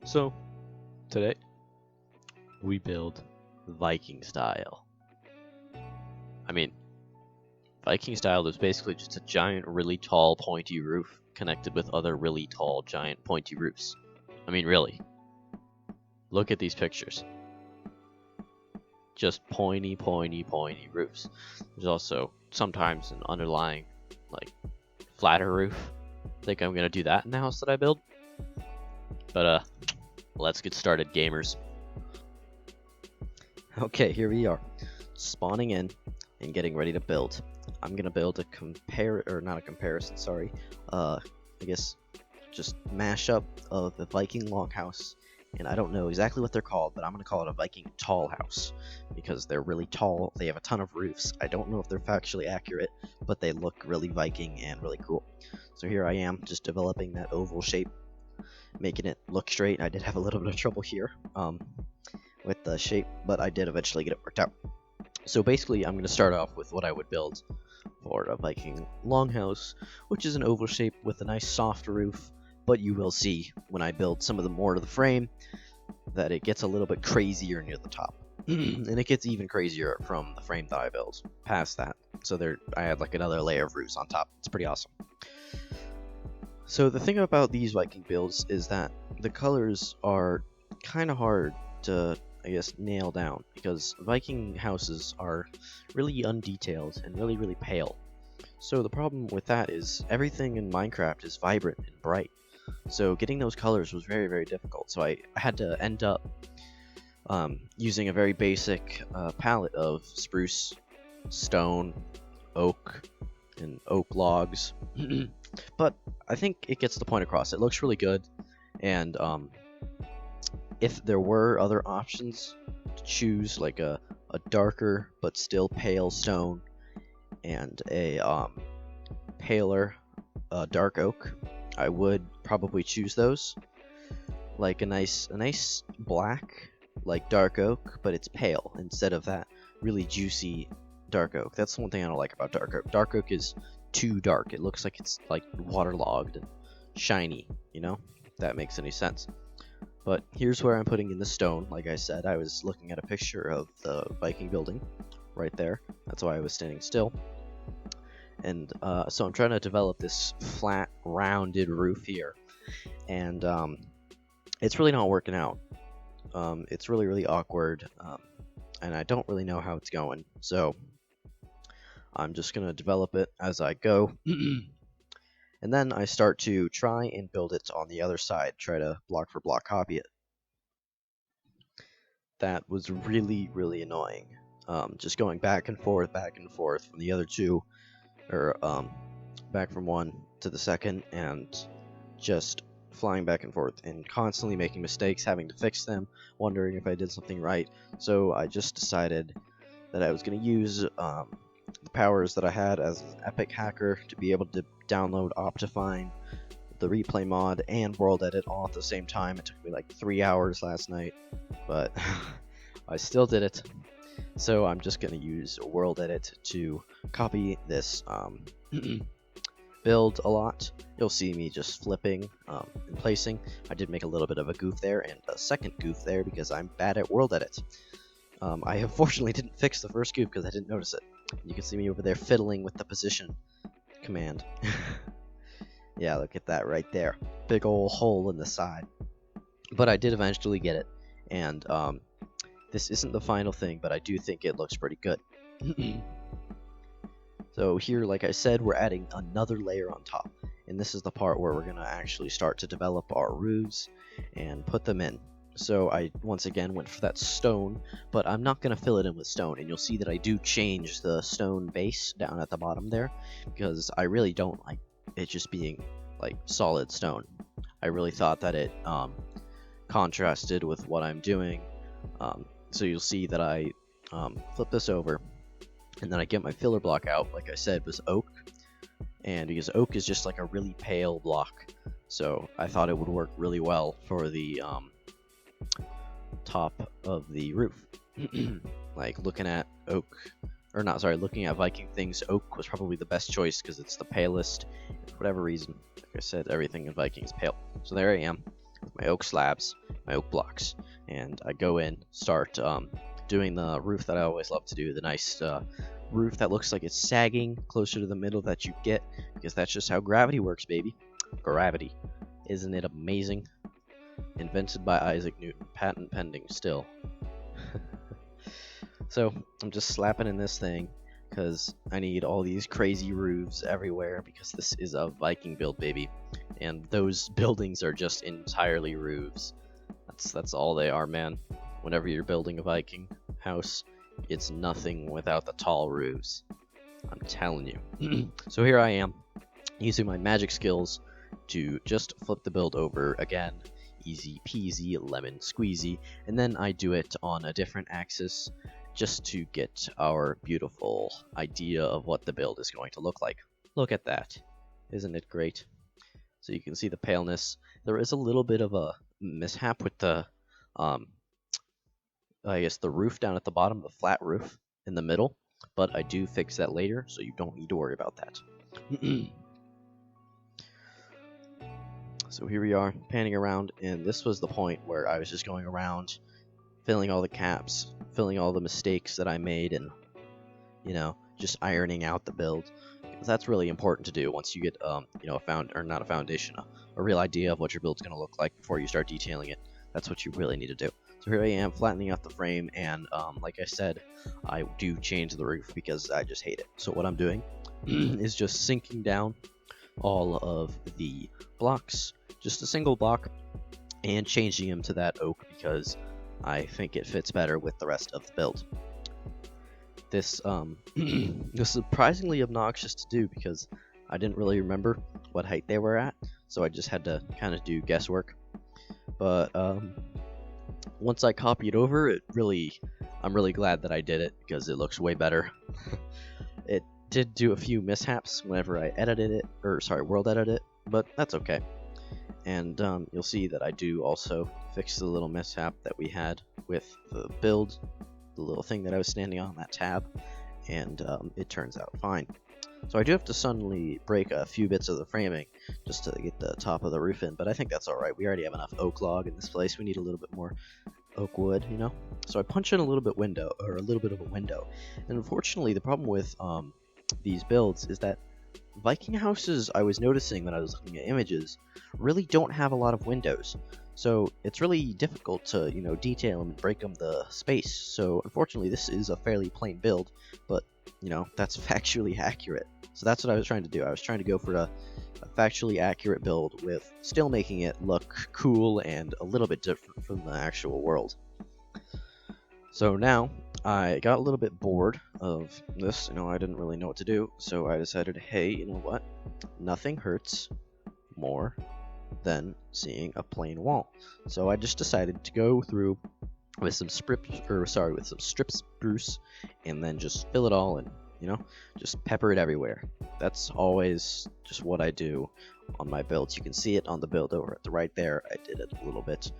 So, today we build Viking style. I mean, Viking style is basically just a giant, really tall, pointy roof connected with other really tall, giant, pointy roofs. I mean, really. Look at these pictures. Just pointy, pointy, pointy roofs. There's also sometimes an underlying, flatter roof. I think I'm gonna do that in the house that I build. But, let's get started, gamers. Okay, here we are, spawning in and getting ready to build. I'm gonna build a I guess just mashup of the Viking longhouse, and I don't know exactly what they're called, but I'm gonna call it a Viking tall house because they're really tall. They have a ton of roofs. I don't know if they're factually accurate, but they look really Viking and really cool. So here I am, just developing that oval shape, making it look straight. I did have a little bit of trouble here with the shape, but I did eventually get it worked out. So basically, I'm going to start off with what I would build for a Viking longhouse, which is an oval shape with a nice soft roof, but you will see when I build some of the more of the frame that it gets a little bit crazier near the top. And it gets even crazier from the frame that I build past that. So there, I had like another layer of roofs on top. It's pretty awesome. So the thing about these Viking builds is that the colors are kind of hard to, I guess, nail down, because Viking houses are really undetailed and really, really pale. So the problem with that is everything in Minecraft is vibrant and bright. So getting those colors was very, very difficult. So I had to end up using a very basic palette of spruce, stone, oak, and oak logs. But I think it gets the point across. It looks really good, and if there were other options to choose, like a darker but still pale stone and a paler dark oak, I would probably choose those. Like a nice black, like dark oak, but it's pale instead of that really juicy dark oak. That's the one thing I don't like about dark oak. Dark oak is too dark. It looks like it's like waterlogged and shiny, you know? If that makes any sense. But here's where I'm putting in the stone. Like I said, I was looking at a picture of the Viking building right there. That's why I was standing still. And so I'm trying to develop this flat, rounded roof here. And it's really not working out. It's really, really awkward. And I don't really know how it's going. So I'm just going to develop it as I go. And then I start to try and build it on the other side, try to block for block copy it. That was really, really annoying. Just going back and forth from the other two, or back from one to the second, and just flying back and forth and constantly making mistakes, having to fix them, wondering if I did something right. So I just decided that I was going to use the powers that I had as an epic hacker to be able to download Optifine, the replay mod, and world edit all at the same time. It took me like 3 hours last night, but I still did it. So I'm just going to use world edit to copy this build a lot. You'll see me just flipping and placing. I did make a little bit of a goof there and a second goof there because I'm bad at world edit. I unfortunately didn't fix the first goof because I didn't notice it. You can see me over there fiddling with the position command. Yeah, look at that right there. Big ol' hole in the side. But I did eventually get it. And this isn't the final thing, but I do think it looks pretty good. So here, like I said, we're adding another layer on top. And this is the part where we're going to actually start to develop our roofs and put them in. So I once again went for that stone, but I'm not going to fill it in with stone, and you'll see that I do change the stone base down at the bottom there, because I really don't like it just being like solid stone. I really thought that it contrasted with what I'm doing. So you'll see that I flip this over, and then I get my filler block out, like I said, was oak, and because oak is just like a really pale block, so I thought it would work really well for the top of the roof. Like looking at Viking things, oak was probably the best choice because it's the palest. For whatever reason, like I said, everything in Viking is pale. So there I am. with my oak slabs, my oak blocks, and I go in, start doing the roof that I always love to do, the nice roof that looks like it's sagging closer to the middle that you get, because that's just how gravity works, baby. Gravity. Isn't it amazing? Invented by Isaac Newton, patent pending still. So I'm just slapping in this thing because I need all these crazy roofs everywhere, because this is a Viking build, baby, and those buildings are just entirely roofs. That's all they are, man. Whenever you're building a Viking house, it's nothing without the tall roofs. I'm telling you. So here I am, using my magic skills to just flip the build over again. Easy peasy, lemon squeezy. And then I do it on a different axis just to get our beautiful idea of what the build is going to look like. Look at that. Isn't it great? So you can see the paleness. There is a little bit of a mishap with the, I guess the roof down at the bottom, the flat roof in the middle, but I do fix that later, so you don't need to worry about that. So here we are, panning around, and this was the point where I was just going around, filling all the caps, filling all the mistakes that I made, and, you know, just ironing out the build. Because that's really important to do once you get, you know, a real idea of what your build's going to look like before you start detailing it. That's what you really need to do. So here I am, flattening out the frame, and like I said, I do change the roof because I just hate it. So what I'm doing is just sinking down all of the blocks, just a single block, and changing them to that oak because I think it fits better with the rest of the build. This was surprisingly obnoxious to do because I didn't really remember what height they were at, so I just had to kind of do guesswork. But once I copied over, I'm really glad that I did it because it looks way better. It did do a few mishaps whenever I world edited it, but that's okay. And you'll see that I do also fix the little mishap that we had with the build, the little thing that I was standing on, that tab, and it turns out fine. So I do have to suddenly break a few bits of the framing just to get the top of the roof in, but I think that's alright. We already have enough oak log in this place. We need a little bit more oak wood, you know? So I punch in a little bit of a window. And unfortunately, the problem with these builds is that Viking houses, I was noticing when I was looking at images, really don't have a lot of windows. So it's really difficult to, you know, detail them and break them the space. So unfortunately, this is a fairly plain build, but, you know, that's factually accurate. So that's what I was trying to do. I was trying to go for a factually accurate build with still making it look cool and a little bit different from the actual world. So now, I got a little bit bored of this, you know, I didn't really know what to do, so I decided, hey, you know what, nothing hurts more than seeing a plain wall. So I just decided to go through with some strip spruce, and then just fill it all in, you know, just pepper it everywhere. That's always just what I do on my builds. You can see it on the build over at the right there. I did it a little bit.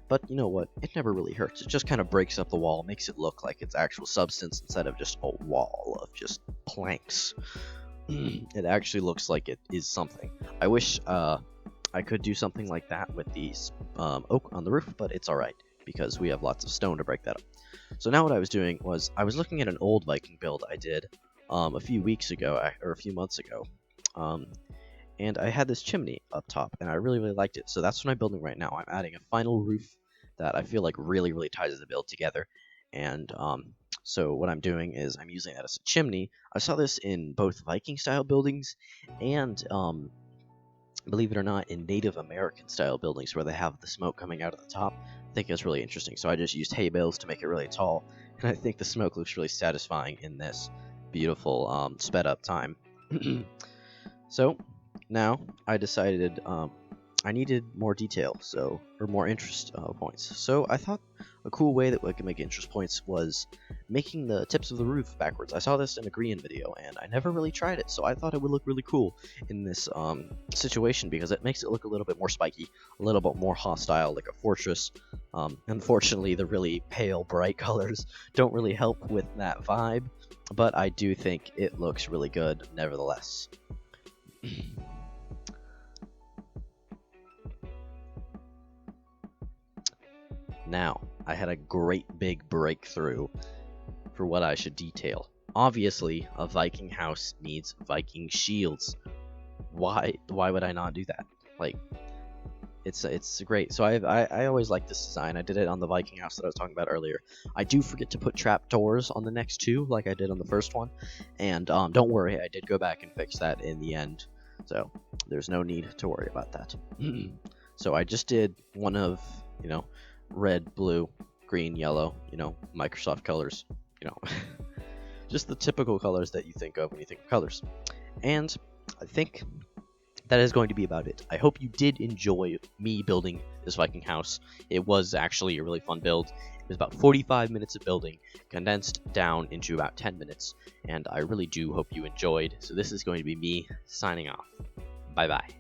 But you know what? It never really hurts. It just kind of breaks up the wall, makes it look like it's actual substance instead of just a wall of just planks. It actually looks like it is something. I wish I could do something like that with these oak on the roof, but it's alright because we have lots of stone to break that up. So now what I was doing was I was looking at an old Viking build I did a few weeks ago, or a few months ago. And I had this chimney up top, and I really liked it. So that's what I'm building right now. I'm adding a final roof that I feel like really ties the build together. And so what I'm doing is I'm using that as a chimney. I saw this in both Viking-style buildings and, believe it or not, in Native American-style buildings where they have the smoke coming out of the top. I think it's really interesting. So I just used hay bales to make it really tall, and I think the smoke looks really satisfying in this beautiful sped-up time. So now I decided I needed more detail, or more interest points. So I thought a cool way that we could make interest points was making the tips of the roof backwards. I saw this in a Green video, and I never really tried it, so I thought it would look really cool in this situation because it makes it look a little bit more spiky, a little bit more hostile, like a fortress. Unfortunately, the really pale, bright colors don't really help with that vibe, but I do think it looks really good nevertheless. Now, I had a great big breakthrough for what I should detail. Obviously, a Viking house needs Viking shields. Why would I not do that? Like, it's great. So I always like this design. I did it on the Viking house that I was talking about earlier. I do forget to put trapdoors on the next two, like I did on the first one. And don't worry, I did go back and fix that in the end. So there's no need to worry about that. So I just did one of, red, blue, green, yellow, Microsoft colors, just the typical colors that you think of when you think of colors. And I think that is going to be about it. I hope you did enjoy me building this Viking house. It was actually a really fun build. It was about 45 minutes of building, condensed down into about 10 minutes, and I really do hope you enjoyed. So this is going to be me signing off. Bye-bye.